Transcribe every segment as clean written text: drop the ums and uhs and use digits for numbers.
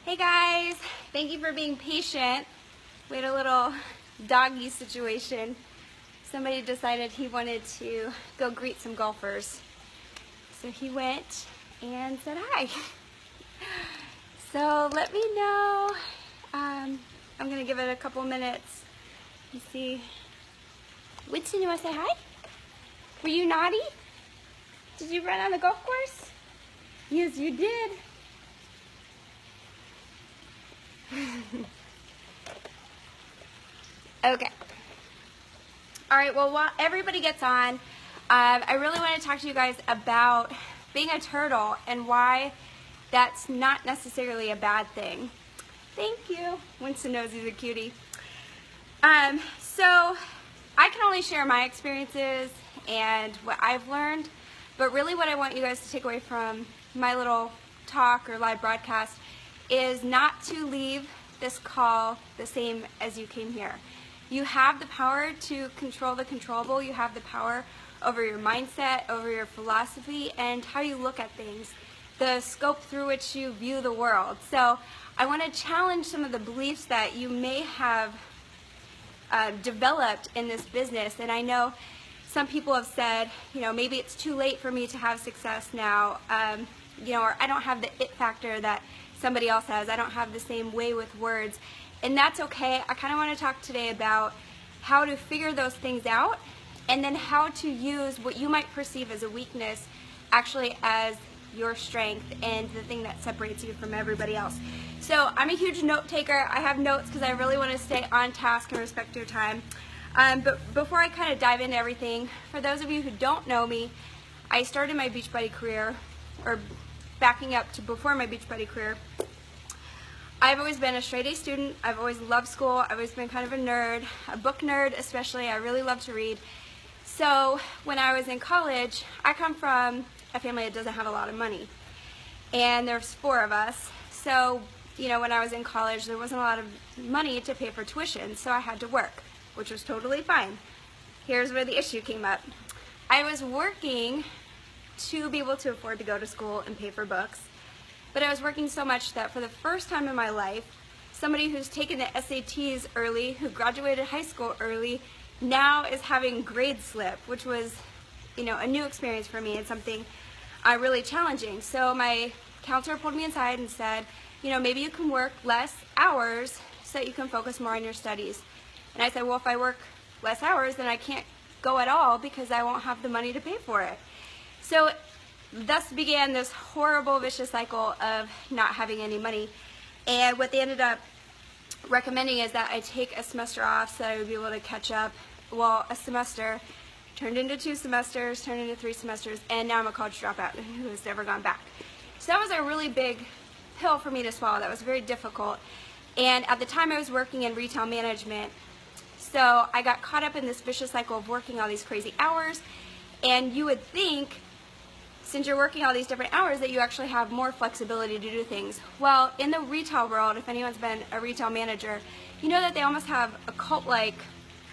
Hey guys, thank you for being patient. We had a little doggy situation. Somebody decided he wanted to go greet some golfers. So he went and said hi. So let me know. I'm gonna give it a couple minutes and see. Winston, you wanna say hi? Were you naughty? Did you run on the golf course? Yes, you did. Okay. All right, well, while everybody gets on, I really want to talk to you guys about being a turtle and why that's not necessarily a bad thing. Thank you. Winston knows he's a cutie. So I can only share my experiences and what I've learned, but really what I want you guys to take away from my little talk or live broadcast is not to leave this call the same as you came here. You have the power to control the controllable. You have the power over your mindset, over your philosophy, and how you look at things, the scope through which you view the world. So I want to challenge some of the beliefs that you may have developed in this business. And I know some people have said, you know, maybe it's too late for me to have success now, you know, or I don't have the it factor that somebody else has. I don't have the same way with words. And that's okay. I kind of want to talk today about how to figure those things out and then how to use what you might perceive as a weakness actually as your strength and the thing that separates you from everybody else. So I'm a huge note taker. I have notes because I really want to stay on task and respect your time. But before I kind of dive into everything, for those of you who don't know me, I started my Beachbody career, or backing up to before my Beachbody career, I've always been a straight A student. I've always loved school. I've always been kind of a nerd, a book nerd especially. I really love to read. So when I was in college, I come from a family that doesn't have a lot of money. And there's 4 of us. So, you know, when I was in college, there wasn't a lot of money to pay for tuition, so I had to work, which was totally fine. Here's where the issue came up. I was working to be able to afford to go to school and pay for books. But I was working so much that for the first time in my life, somebody who's taken the SATs early, who graduated high school early, now is having grade slip, which was, you know, a new experience for me and something really challenging. So my counselor pulled me inside and said, you know, maybe you can work less hours so that you can focus more on your studies. And I said, well, if I work less hours, then I can't go at all because I won't have the money to pay for it. So thus began this horrible vicious cycle of not having any money. And what they ended up recommending is that I take a semester off so that I would be able to catch up. Well, a semester turned into 2 semesters, turned into 3 semesters, and now I'm a college dropout who has never gone back. So that was a really big pill for me to swallow. That was very difficult. And at the time I was working in retail management, so I got caught up in this vicious cycle of working all these crazy hours. And you would think, since you're working all these different hours, that you actually have more flexibility to do things. Well, in the retail world, if anyone's been a retail manager, you know that they almost have a cult-like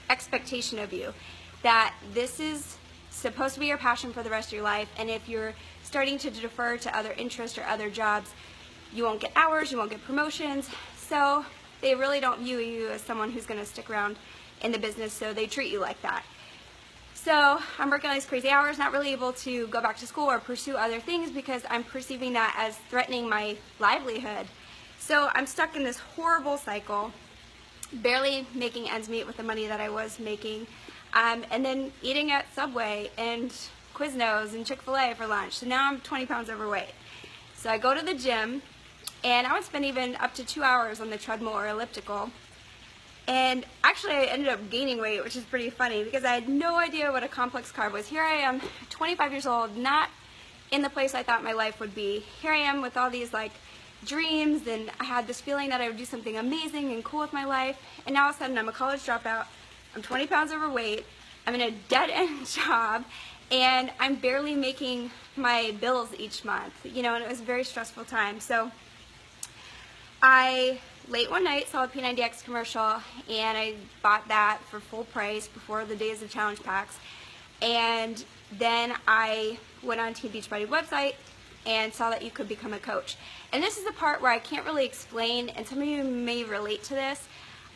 expectation of you, that this is supposed to be your passion for the rest of your life, and if you're starting to defer to other interests or other jobs, you won't get hours, you won't get promotions. So they really don't view you as someone who's going to stick around in the business, so they treat you like that. So I'm working all these crazy hours, not really able to go back to school or pursue other things because I'm perceiving that as threatening my livelihood. So I'm stuck in this horrible cycle, barely making ends meet with the money that I was making, and then eating at Subway and Quiznos and Chick-fil-A for lunch. So now I'm 20 pounds overweight. So I go to the gym, and I would spend even up to 2 hours on the treadmill or elliptical. And actually I ended up gaining weight, which is pretty funny because I had no idea what a complex carb was. Here I am, 25 years old, not in the place I thought my life would be. Here I am with all these like dreams, and I had this feeling that I would do something amazing and cool with my life. And now all of a sudden I'm a college dropout, I'm 20 pounds overweight, I'm in a dead-end job, and I'm barely making my bills each month. You know, and it was a very stressful time. So I late one night saw a P90X commercial, and I bought that for full price before the days of challenge packs. And then I went on Team Beachbody website, and saw that you could become a coach. And this is the part where I can't really explain, and some of you may relate to this.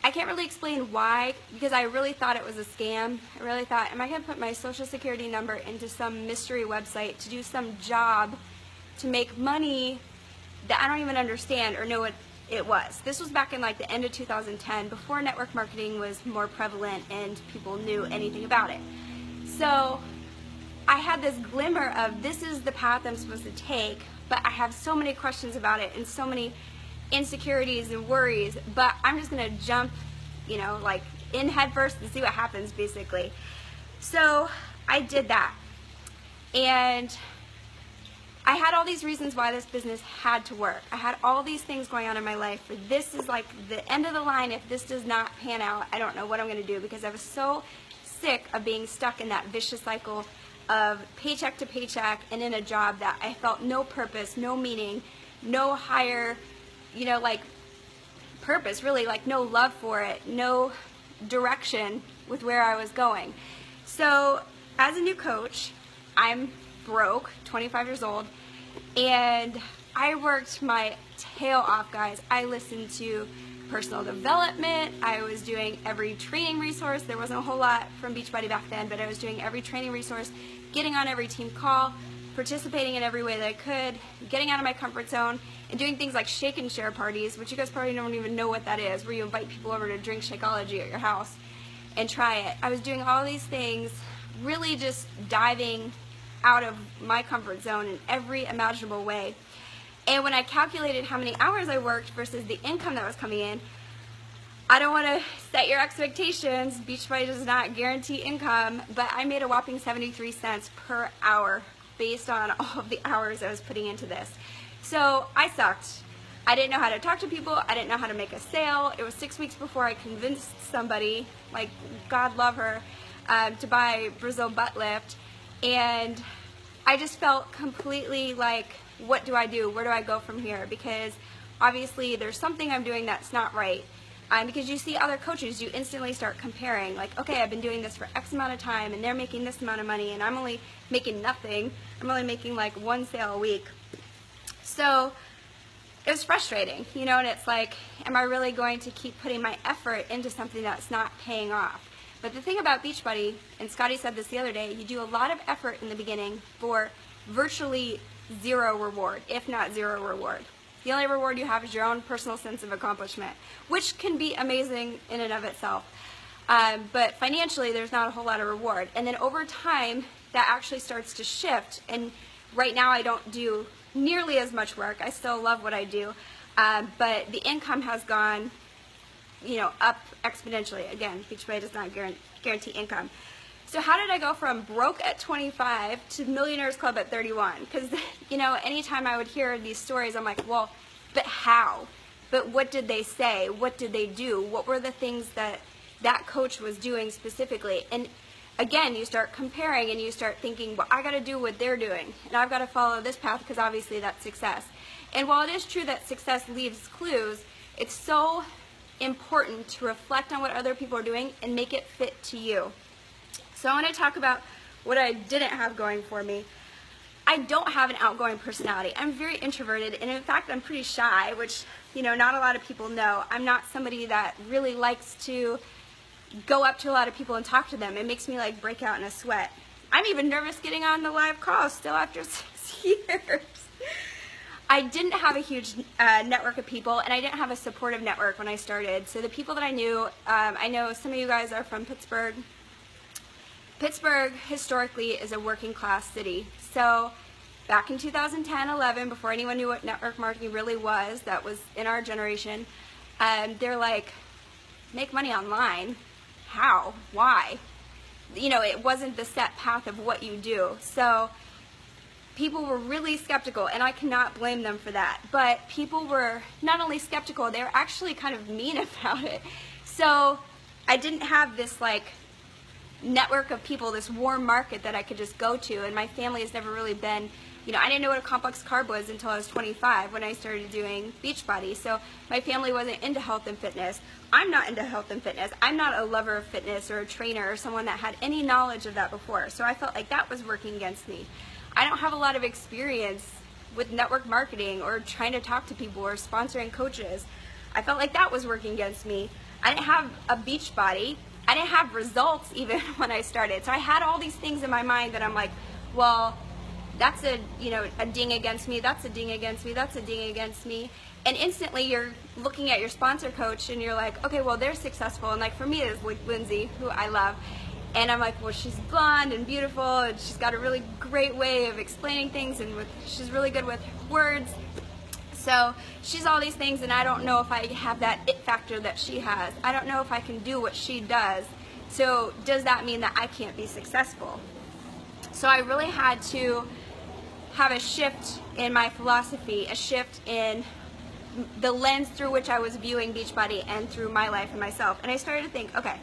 I can't really explain why, because I really thought it was a scam. I really thought, am I going to put my social security number into some mystery website to do some job to make money that I don't even understand or know what it was. This was back in like the end of 2010, before network marketing was more prevalent and people knew anything about it. So I had this glimmer of this is the path I'm supposed to take, but I have so many questions about it and so many insecurities and worries, but I'm just going to jump, you know, like in head first and see what happens, basically. So I did that. And I had all these reasons why this business had to work. I had all these things going on in my life, but this is like the end of the line. If this does not pan out, I don't know what I'm going to do, because I was so sick of being stuck in that vicious cycle of paycheck to paycheck and in a job that I felt no purpose, no meaning, no higher, you know, like purpose, really, like no love for it, no direction with where I was going. So as a new coach, I'm broke, 25 years old, and I worked my tail off, guys. I listened to personal development. I was doing every training resource. There wasn't a whole lot from Beachbody back then, but I was doing every training resource, getting on every team call, participating in every way that I could, getting out of my comfort zone, and doing things like shake and share parties, which you guys probably don't even know what that is, where you invite people over to drink Shakeology at your house and try it. I was doing all these things, really just diving out of my comfort zone in every imaginable way. And when I calculated how many hours I worked versus the income that was coming in, I don't want to set your expectations. Beachbody does not guarantee income, but I made a whopping 73 cents per hour based on all of the hours I was putting into this. So I sucked. I didn't know how to talk to people. I didn't know how to make a sale. It was 6 weeks before I convinced somebody, like God love her, to buy Brazil butt lift. And I just felt completely like, what do I do? Where do I go from here? Because obviously there's something I'm doing that's not right. Because you see other coaches, you instantly start comparing, like, okay, I've been doing this for X amount of time and they're making this amount of money and I'm only making nothing. I'm only making like one sale a week. So it was frustrating, you know, and it's like, am I really going to keep putting my effort into something that's not paying off? But the thing about Beachbody, and Scotty said this the other day, you do a lot of effort in the beginning for virtually zero reward, if not zero reward. The only reward you have is your own personal sense of accomplishment, which can be amazing in and of itself. But financially, there's not a whole lot of reward. And then over time, that actually starts to shift. And right now, I don't do nearly as much work. I still love what I do. But the income has gone, you know, up exponentially. Again, Beachbody does not guarantee income. So how did I go from broke at 25 to Millionaires Club at 31? Because, you know, anytime I would hear these stories, I'm like, well, but how? But what did they say? What did they do? What were the things that that coach was doing specifically? And again, you start comparing and you start thinking, well, I got to do what they're doing. And I've got to follow this path because obviously that's success. And while it is true that success leaves clues, it's so important to reflect on what other people are doing and make it fit to you. So I want to talk about what I didn't have going for me. I don't have an outgoing personality. I'm very introverted, and in fact, I'm pretty shy, which, you know, not a lot of people know. I'm not somebody that really likes to go up to a lot of people and talk to them. It makes me like break out in a sweat. I'm even nervous getting on the live call still after 6 years. I didn't have a huge network of people, and I didn't have a supportive network when I started. So the people that I knew, I know some of you guys are from Pittsburgh. Pittsburgh historically is a working class city. So back in 2010-11, before anyone knew what network marketing really was, that was in our generation, they're like, make money online? How? Why? You know, it wasn't the set path of what you do. So people were really skeptical, and I cannot blame them for that. But people were not only skeptical, they were actually kind of mean about it. So I didn't have this like network of people, this warm market that I could just go to, and my family has never really been, you know, I didn't know what a complex carb was until I was 25 when I started doing Beachbody. So my family wasn't into health and fitness. I'm not into health and fitness. I'm not a lover of fitness or a trainer or someone that had any knowledge of that before. So I felt like that was working against me. I don't have a lot of experience with network marketing or trying to talk to people or sponsoring coaches. I felt like that was working against me. I didn't have a beach body. I didn't have results even when I started. So I had all these things in my mind that I'm like, well, that's a ding against me, that's a ding against me, that's a ding against me. And instantly you're looking at your sponsor coach and you're like, okay, well, they're successful. And like for me, it's like Lindsay, who I love. And I'm like, well, she's blonde and beautiful and she's got a really great way of explaining things and she's really good with words. So she's all these things, and I don't know if I have that it factor that she has. I don't know if I can do what she does. So does that mean that I can't be successful? So I really had to have a shift in my philosophy, a shift in the lens through which I was viewing Beachbody and through my life and myself. And I started to think, okay,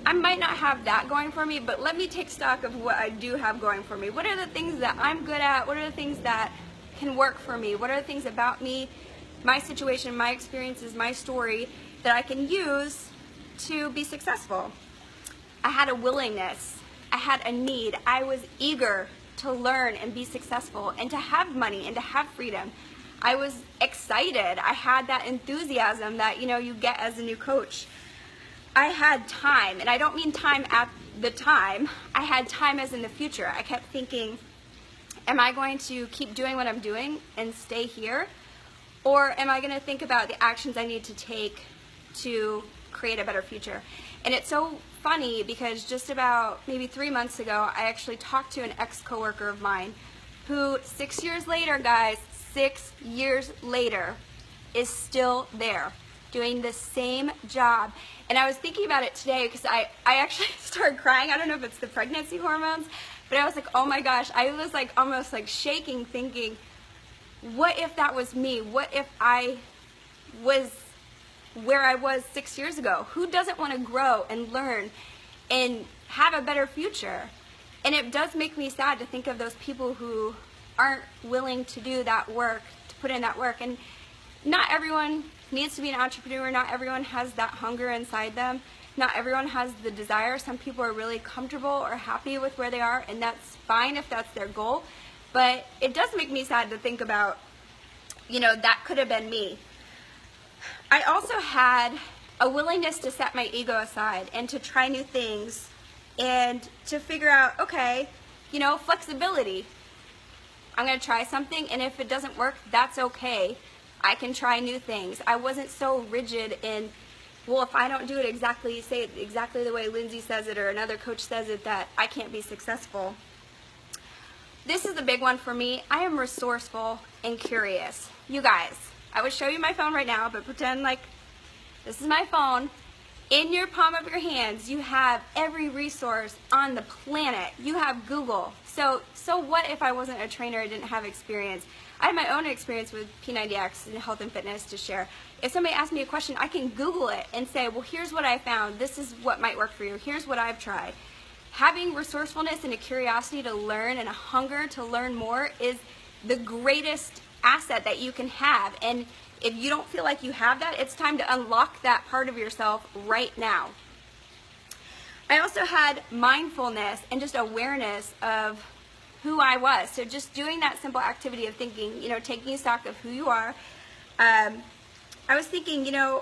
I might not have that going for me, but let me take stock of what I do have going for me. What are the things that I'm good at? What are the things that can work for me? What are the things about me, my situation, my experiences, my story that I can use to be successful? I had a willingness. I had a need. I was eager to learn and be successful and to have money and to have freedom. I was excited. I had that enthusiasm that you get as a new coach. I had time, and I don't mean time at the time. I had time as in the future. I kept thinking, am I going to keep doing what I'm doing and stay here? Or am I going to think about the actions I need to take to create a better future? And it's so funny because just about maybe 3 months ago, I actually talked to an ex-coworker of mine who 6 years later, guys, 6 years later, is still there doing the same job. And I was thinking about it today because I actually started crying. I don't know if it's the pregnancy hormones, but I was like, oh my gosh, I was like almost like shaking thinking, what if that was me? What if I was where I was 6 years ago? Who doesn't want to grow and learn and have a better future? And it does make me sad to think of those people who aren't willing to do that work, to put in that work. And not everyone needs to be an entrepreneur. Not everyone has that hunger inside them. Not everyone has the desire. Some people are really comfortable or happy with where they are, and that's fine if that's their goal. But it does make me sad to think about, that could have been me. I also had a willingness to set my ego aside and to try new things and to figure out, okay, flexibility. I'm going to try something, and if it doesn't work, that's okay. I can try new things. I wasn't so rigid in, well, if I don't do it exactly, say it exactly the way Lindsay says it or another coach says it, that I can't be successful. This is the big one for me. I am resourceful and curious. You guys, I would show you my phone right now, but pretend like this is my phone. In your palm of your hands, you have every resource on the planet. You have Google. So what if I wasn't a trainer, I didn't have experience? I have my own experience with P90X and health and fitness to share. If somebody asks me a question, I can Google it and say, well, here's what I found. This is what might work for you. Here's what I've tried. Having resourcefulness and a curiosity to learn and a hunger to learn more is the greatest asset that you can have. And if you don't feel like you have that, it's time to unlock that part of yourself right now. I also had mindfulness and just awareness of who I was. So just doing that simple activity of thinking, taking stock of who you are. I was thinking, I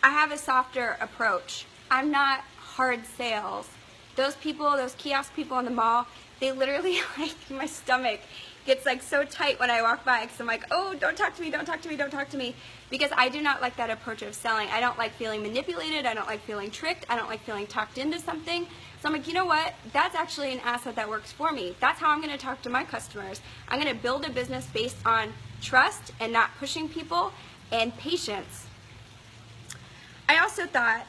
have a softer approach. I'm not hard sales. Those people, those kiosk people in the mall, they literally, like, my stomach gets like so tight when I walk by because I'm like, oh, don't talk to me, don't talk to me, don't talk to me. Because I do not like that approach of selling. I don't like feeling manipulated. I don't like feeling tricked. I don't like feeling talked into something. So I'm like, you know what? That's actually an asset that works for me. That's how I'm going to talk to my customers. I'm going to build a business based on trust and not pushing people and patience. I also thought,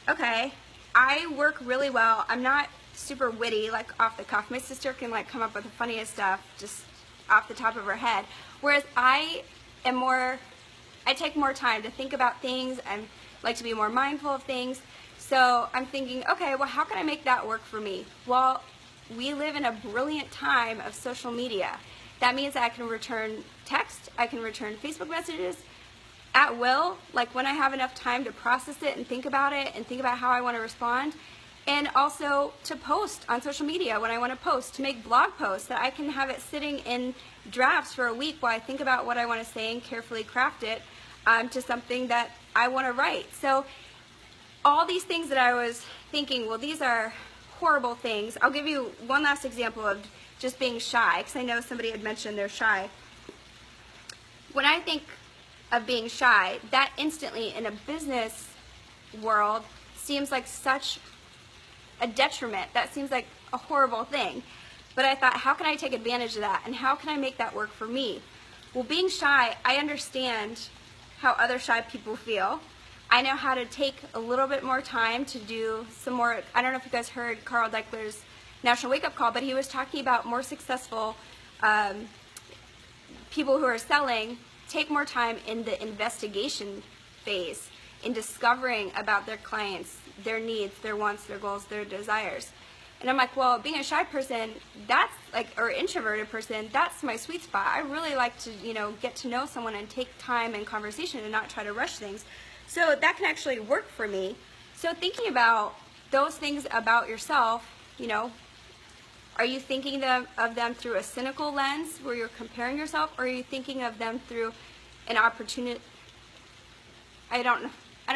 okay, I work really well. I'm not super witty, like off the cuff. My sister can like come up with the funniest stuff just off the top of her head. Whereas I take more time to think about things. I like to be more mindful of things. So I'm thinking, okay, well, how can I make that work for me? Well, we live in a brilliant time of social media. That means that I can return text, I can return Facebook messages at will, like when I have enough time to process it and think about how I want to respond. And also to post on social media when I want to post, to make blog posts that I can have it sitting in drafts for a week while I think about what I want to say and carefully craft it to something that I want to write. So all these things that I was thinking, well, these are horrible things. I'll give you one last example of just being shy, because I know somebody had mentioned they're shy. When I think of being shy, that instantly in a business world seems like such a detriment. That seems like a horrible thing. But I thought, how can I take advantage of that, and how can I make that work for me? Well, being shy, I understand how other shy people feel. I know how to take a little bit more time to do some more. I don't know if you guys heard Carl Deichler's National Wake Up Call, but he was talking about more successful people who are selling take more time in the investigation phase, in discovering about their clients, their needs, their wants, their goals, their desires. And I'm like, well, being a shy person, that's like, or introverted person, that's my sweet spot. I really like to, get to know someone and take time and conversation and not try to rush things. So that can actually work for me. So thinking about those things about yourself, are you thinking of them through a cynical lens where you're comparing yourself, or are you thinking of them through an opportunity? I don't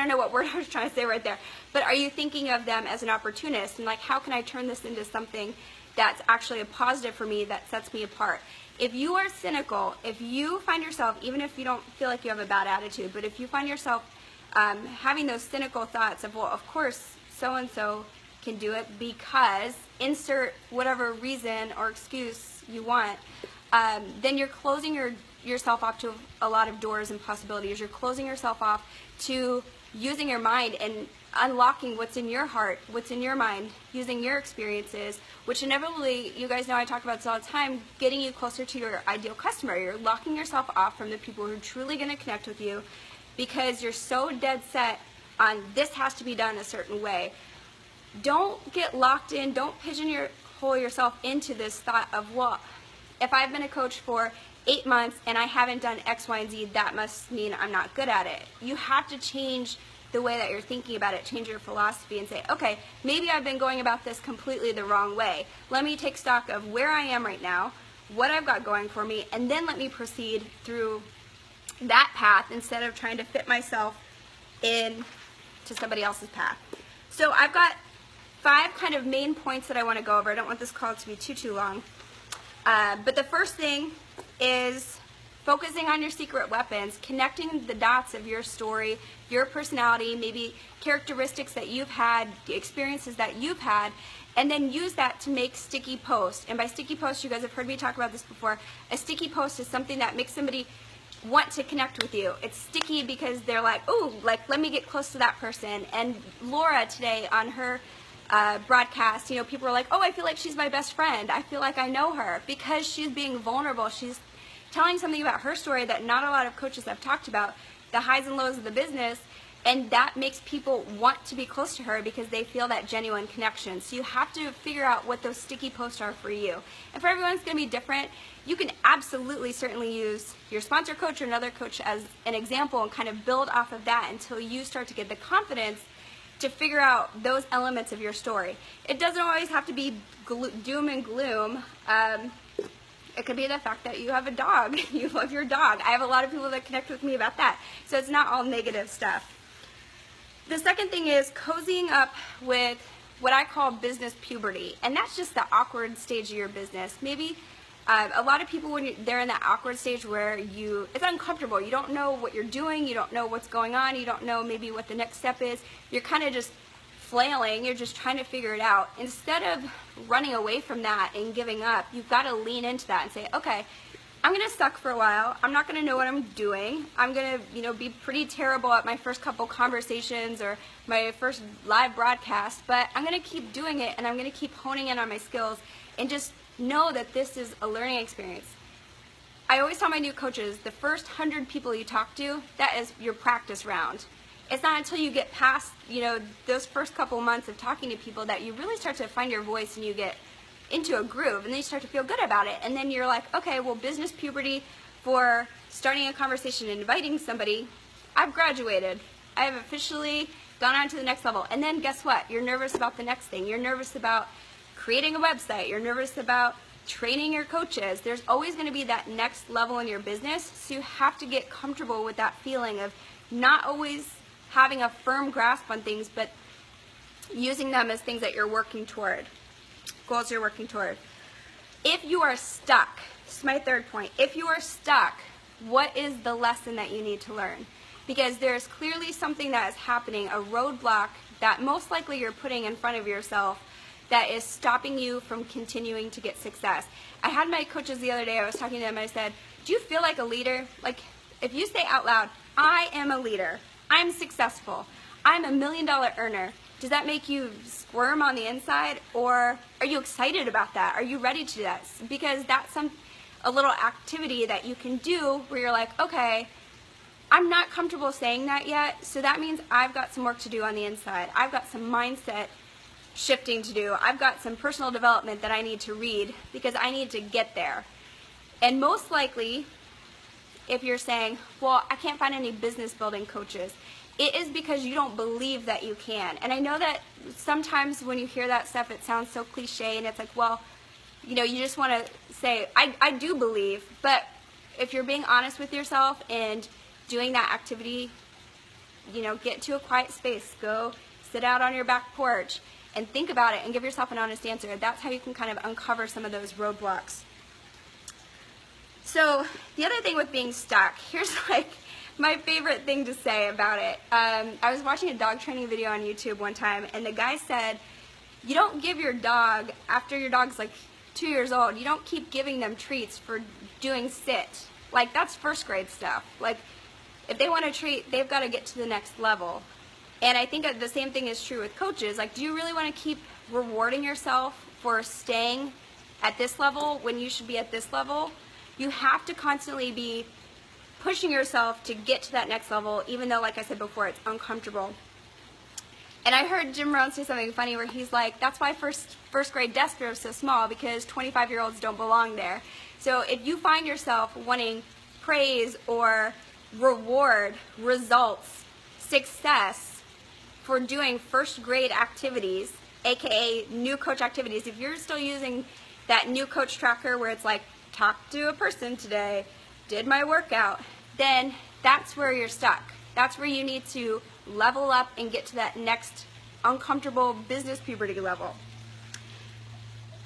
know what word I was trying to say right there, but are you thinking of them as an opportunist and like, how can I turn this into something that's actually a positive for me that sets me apart? If you are cynical, if you find yourself, even if you don't feel like you have a bad attitude, but if you find yourself having those cynical thoughts of, well, of course so-and-so can do it because insert whatever reason or excuse you want, then you're closing yourself off to a lot of doors and possibilities. You're closing yourself off to using your mind and unlocking what's in your heart, what's in your mind, using your experiences, which inevitably, you guys know I talk about this all the time, getting you closer to your ideal customer. You're locking yourself off from the people who are truly going to connect with you because you're so dead set on this has to be done a certain way. Don't get locked in, don't pigeonhole yourself into this thought of, well, if I've been a coach for 8 months and I haven't done X, Y, and Z, that must mean I'm not good at it. You have to change the way that you're thinking about it, change your philosophy and say, okay, maybe I've been going about this completely the wrong way. Let me take stock of where I am right now, what I've got going for me, and then let me proceed through that path instead of trying to fit myself in to somebody else's path. So I've got 5 kind of main points that I want to go over. I don't want this call to be too long. But the first thing is focusing on your secret weapons, connecting the dots of your story, your personality, maybe characteristics that you've had, the experiences that you've had, and then use that to make sticky posts. And by sticky posts, you guys have heard me talk about this before. A sticky post is something that makes somebody want to connect with you. It's sticky because they're like, oh, like, let me get close to that person. And Laura today on her broadcast, people are like, oh, I feel like she's my best friend. I feel like I know her because she's being vulnerable. She's telling something about her story that not a lot of coaches have talked about, the highs and lows of the business, and that makes people want to be close to her because they feel that genuine connection. So you have to figure out what those sticky posts are for you. And for everyone, it's going to be different. You can absolutely certainly use your sponsor coach or another coach as an example and kind of build off of that until you start to get the confidence to figure out those elements of your story. It doesn't always have to be doom and gloom. It could be the fact that you have a dog. You love your dog. I have a lot of people that connect with me about that. So it's not all negative stuff. The second thing is cozying up with what I call business puberty. And that's just the awkward stage of your business. Maybe a lot of people, when they're in that awkward stage where it's uncomfortable. You don't know what you're doing. You don't know what's going on. You don't know maybe what the next step is. You're kind of just flailing. You're just trying to figure it out. Instead of running away from that and giving up, you've got to lean into that and say, okay, I'm going to suck for a while. I'm not going to know what I'm doing. I'm going to, be pretty terrible at my first couple conversations or my first live broadcast, but I'm going to keep doing it and I'm going to keep honing in on my skills and just know that this is a learning experience. I always tell my new coaches, the first 100 people you talk to, that is your practice round. It's not until you get past, those first couple months of talking to people that you really start to find your voice and you get into a groove and then you start to feel good about it. And then you're like, okay, well, business puberty for starting a conversation and inviting somebody, I've graduated. I have officially gone on to the next level. And then guess what? You're nervous about the next thing. You're nervous about creating a website. You're nervous about training your coaches. There's always going to be that next level in your business, so you have to get comfortable with that feeling of not always having a firm grasp on things, but using them as things that you're working toward, goals you're working toward. If you are stuck, this is my third point, if you are stuck, what is the lesson that you need to learn? Because there's clearly something that is happening, a roadblock that most likely you're putting in front of yourself that is stopping you from continuing to get success. I had my coaches the other day, I was talking to them, I said, do you feel like a leader? Like, if you say out loud, I am a leader, I'm successful, I'm $1 million earner, does that make you squirm on the inside? Or are you excited about that? Are you ready to do that? Because that's a little activity that you can do where you're like, okay, I'm not comfortable saying that yet, so that means I've got some work to do on the inside. I've got some mindset shifting to do. I've got some personal development that I need to read because I need to get there. And most likely, if you're saying, well, I can't find any business building coaches, it is because you don't believe that you can. And I know that sometimes when you hear that stuff, it sounds so cliche, and it's like, well, you know, you just want to say, I do believe, but if you're being honest with yourself and doing that activity, you know, get to a quiet space, go sit out on your back porch and think about it and give yourself an honest answer. That's how you can kind of uncover some of those roadblocks. So the other thing with being stuck, here's like my favorite thing to say about it. I was watching a dog training video on YouTube one time, and the guy said, you don't give your dog, after your dog's like 2 years old, you don't keep giving them treats for doing sit. Like, that's first grade stuff. Like, if they want a treat, they've got to get to the next level. And I think the same thing is true with coaches. Like, do you really want to keep rewarding yourself for staying at this level when you should be at this level? You have to constantly be pushing yourself to get to that next level, even though, like I said before, it's uncomfortable. And I heard Jim Rohn say something funny where he's like, that's why first grade desk are so small, because 25-year-olds don't belong there. So if you find yourself wanting praise or reward, results, success for doing first grade activities, aka new coach activities, if you're still using that new coach tracker where it's like, talked to a person today, did my workout, then that's where you're stuck. That's where you need to level up and get to that next uncomfortable business puberty level.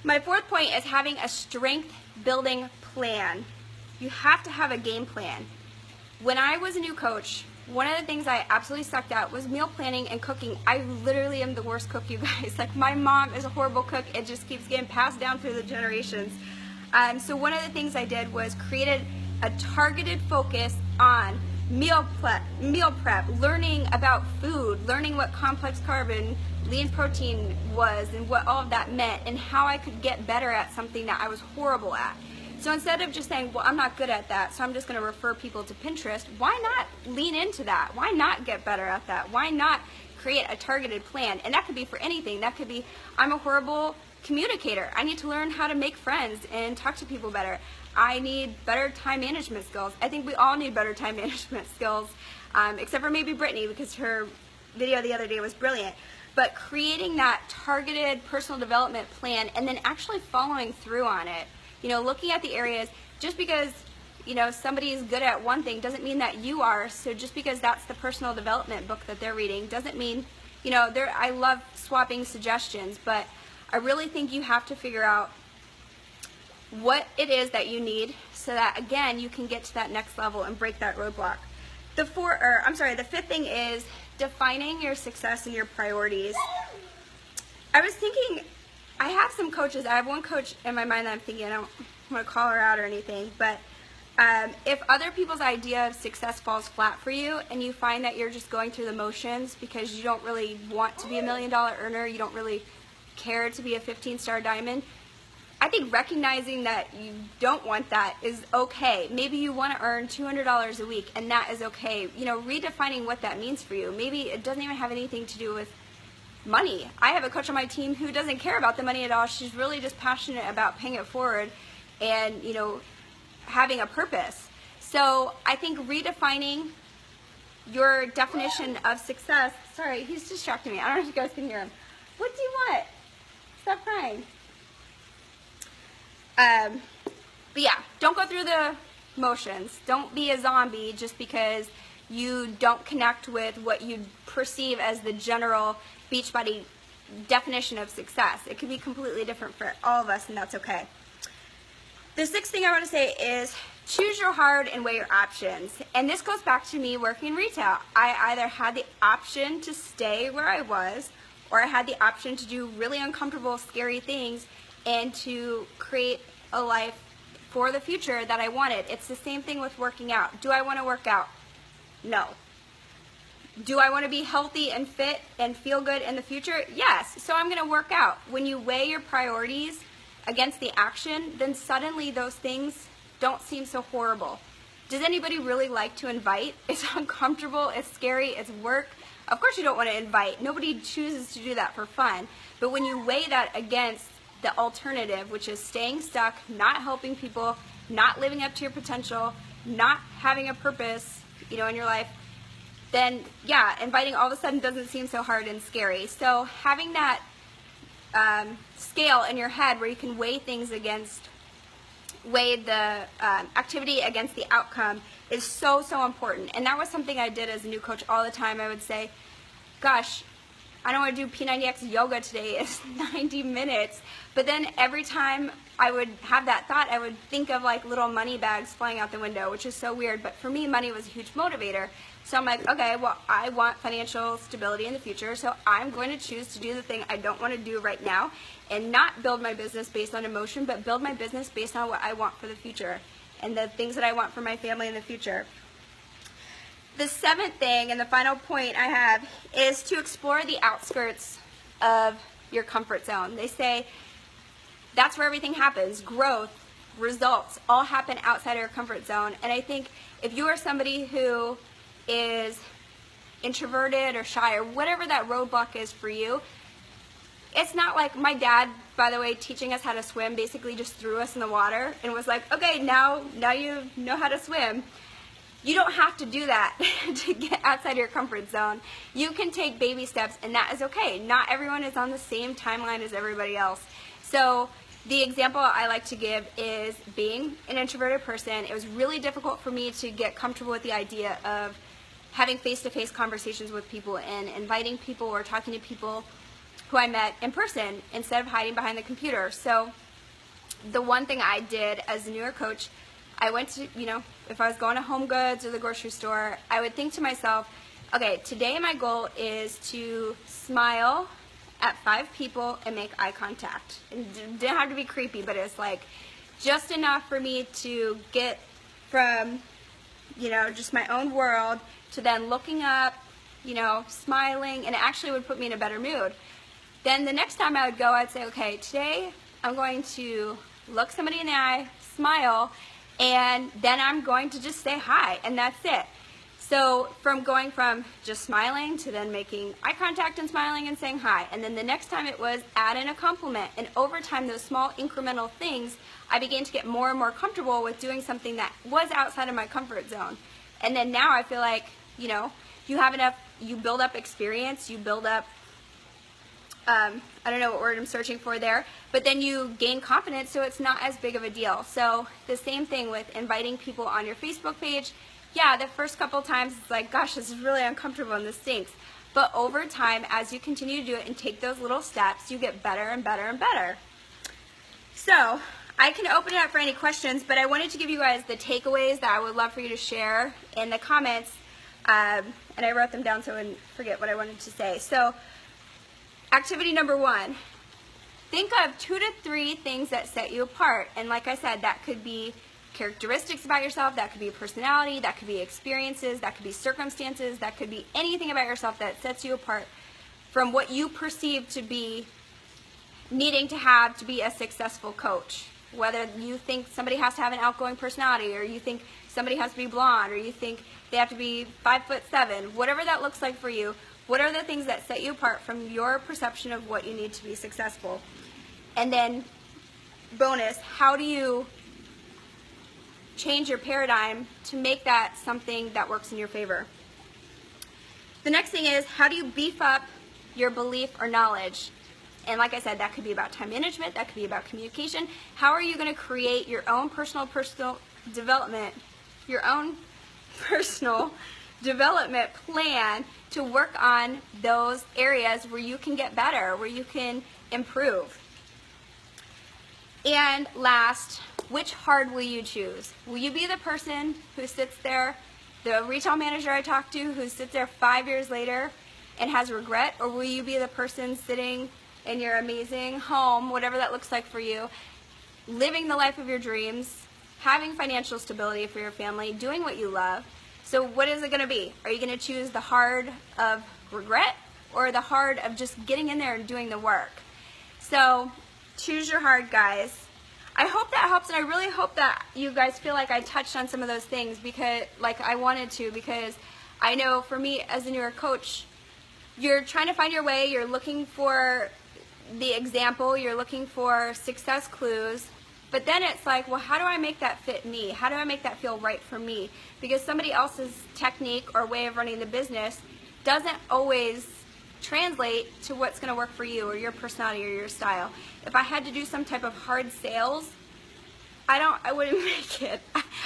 My fourth point is having a strength building plan. You have to have a game plan. When I was a new coach, one of the things I absolutely sucked at was meal planning and cooking. I literally am the worst cook, you guys. Like, my mom is a horrible cook. It just keeps getting passed down through the generations. So one of the things I did was created a targeted focus on meal prep, learning about food, learning what complex carb and lean protein was and what all of that meant and how I could get better at something that I was horrible at. So instead of just saying, well, I'm not good at that, so I'm just going to refer people to Pinterest, why not lean into that? Why not get better at that? Why not create a targeted plan? And that could be for anything. That could be, I'm a horrible communicator. I need to learn how to make friends and talk to people better. I need better time management skills. I think we all need better time management skills, except for maybe Brittany, because her video the other day was brilliant. But creating that targeted personal development plan and then actually following through on it. You know, looking at the areas, just because, you know, somebody is good at one thing doesn't mean that you are. So just because that's the personal development book that they're reading doesn't mean, you know, I love swapping suggestions, but I really think you have to figure out what it is that you need so that, again, you can get to that next level and break that roadblock. The fifth thing is defining your success and your priorities. I was thinking, I have some coaches. I have one coach in my mind that I'm thinking, I don't want to call her out or anything, but if other people's idea of success falls flat for you and you find that you're just going through the motions because you don't really want to be $1 million earner, you don't really care to be a 15-star diamond, I think recognizing that you don't want that is okay. Maybe you want to earn $200 a week, and that is okay. You know, redefining what that means for you. Maybe it doesn't even have anything to do with money. I have a coach on my team who doesn't care about the money at all. She's really just passionate about paying it forward and, you know, having a purpose. So I think redefining your definition of success. Sorry, he's distracting me. I don't know if you guys can hear him. What do you want? Stop crying. But yeah, don't go through the motions. Don't be a zombie just because you don't connect with what you perceive as the general Beachbody definition of success. It could be completely different for all of us, and that's okay. The sixth thing I want to say is choose your hard and weigh your options. And this goes back to me working in retail. I either had the option to stay where I was, or I had the option to do really uncomfortable, scary things and to create a life for the future that I wanted. It's the same thing with working out. Do I want to work out? No. Do I want to be healthy and fit and feel good in the future? Yes. So I'm going to work out. When you weigh your priorities against the action, then suddenly those things don't seem so horrible. Does anybody really like to invite? It's uncomfortable, it's scary, it's work. Of course you don't want to invite. Nobody chooses to do that for fun. But when you weigh that against the alternative, which is staying stuck, not helping people, not living up to your potential, not having a purpose, in your life, then yeah, inviting all of a sudden doesn't seem so hard and scary. So having that scale in your head where you can weigh things weigh the activity against the outcome is so, so important. And that was something I did as a new coach all the time. I would say, gosh, I don't want to do P90X yoga today. It's 90 minutes. But then every time I would have that thought, I would think of like little money bags flying out the window, which is so weird. But for me, money was a huge motivator. So I'm like, okay, well, I want financial stability in the future, so I'm going to choose to do the thing I don't want to do right now and not build my business based on emotion, but build my business based on what I want for the future and the things that I want for my family in the future. The seventh thing and the final point I have is to explore the outskirts of your comfort zone. They say that's where everything happens. Growth, results, all happen outside of your comfort zone. And I think if you are somebody who is introverted or shy or whatever that roadblock is for you, it's not like my dad, by the way, teaching us how to swim, basically just threw us in the water and was like, okay, now you know how to swim. You don't have to do that to get outside your comfort zone. You can take baby steps, and that is okay. Not everyone is on the same timeline as everybody else. So the example I like to give is being an introverted person. It was really difficult for me to get comfortable with the idea of having face-to-face conversations with people and inviting people or talking to people who I met in person instead of hiding behind the computer. So the one thing I did as a newer coach, I went to, if I was going to Home Goods or the grocery store, I would think to myself, okay, today my goal is to smile at 5 people and make eye contact. It didn't have to be creepy, but it's like just enough for me to get from, just my own world to then looking up, smiling, and it actually would put me in a better mood. Then the next time I would go, I'd say, okay, today I'm going to look somebody in the eye, smile, and then I'm going to just say hi, and that's it. So from going from just smiling to then making eye contact and smiling and saying hi, and then the next time it was add in a compliment, and over time those small incremental things, I began to get more and more comfortable with doing something that was outside of my comfort zone. And then now I feel like, you have enough, you build up experience, you build up, I don't know what word I'm searching for there, but then you gain confidence, so it's not as big of a deal. So the same thing with inviting people on your Facebook page. Yeah, the first couple times it's like, gosh, this is really uncomfortable and this stinks. But over time, as you continue to do it and take those little steps, you get better and better and better. So I can open it up for any questions, but I wanted to give you guys the takeaways that I would love for you to share in the comments. And I wrote them down so I wouldn't forget what I wanted to say. So activity number 1, think of 2 to 3 things that set you apart. And like I said, that could be characteristics about yourself, that could be personality, that could be experiences, that could be circumstances, that could be anything about yourself that sets you apart from what you perceive to be needing to have to be a successful coach. Whether you think somebody has to have an outgoing personality, or you think somebody has to be blonde, or you think they have to be 5'7", whatever that looks like for you, what are the things that set you apart from your perception of what you need to be successful? And then, bonus, how do you change your paradigm to make that something that works in your favor? The next thing is, how do you beef up your belief or knowledge? And like I said, that could be about time management, that could be about communication. How are you going to create your own personal development, plan to work on those areas where you can get better, where you can improve? And last, which hard will you choose? Will you be the person who sits there, the retail manager I talked to, who sits there 5 years later and has regret? Or will you be the person sitting in your amazing home, whatever that looks like for you, living the life of your dreams, having financial stability for your family, doing what you love? So what is it going to be? Are you going to choose the hard of regret or the hard of just getting in there and doing the work? So choose your hard, guys. I hope that helps, and I really hope that you guys feel like I touched on some of those things, because like I wanted to, because I know for me as a newer coach, you're trying to find your way, you're looking for the example, you're looking for success clues, but then it's like, well, how do I make that fit me? How do I make that feel right for me? Because somebody else's technique or way of running the business doesn't always translate to what's going to work for you or your personality or your style. If I had to do some type of hard sales, I wouldn't make it.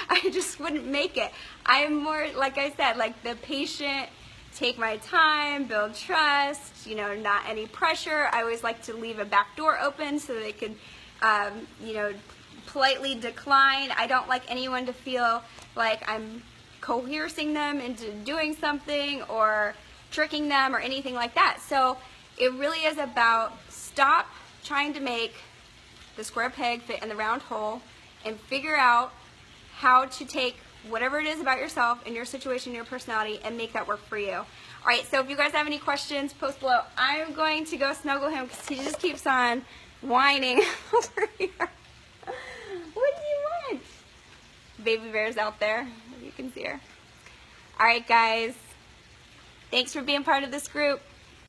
I just wouldn't make it. I'm more, like I said, like the patient, take my time, build trust, not any pressure. I always like to leave a back door open so they could, politely decline. I don't like anyone to feel like I'm coercing them into doing something or tricking them or anything like that. So it really is about stop trying to make the square peg fit in the round hole and figure out how to take whatever it is about yourself and your situation, your personality, and make that work for you. All right, so if you guys have any questions, post below. I'm going to go snuggle him because he just keeps on whining over here. What do you want? Baby bear's out there, you can see her. All right, guys. Thanks for being part of this group.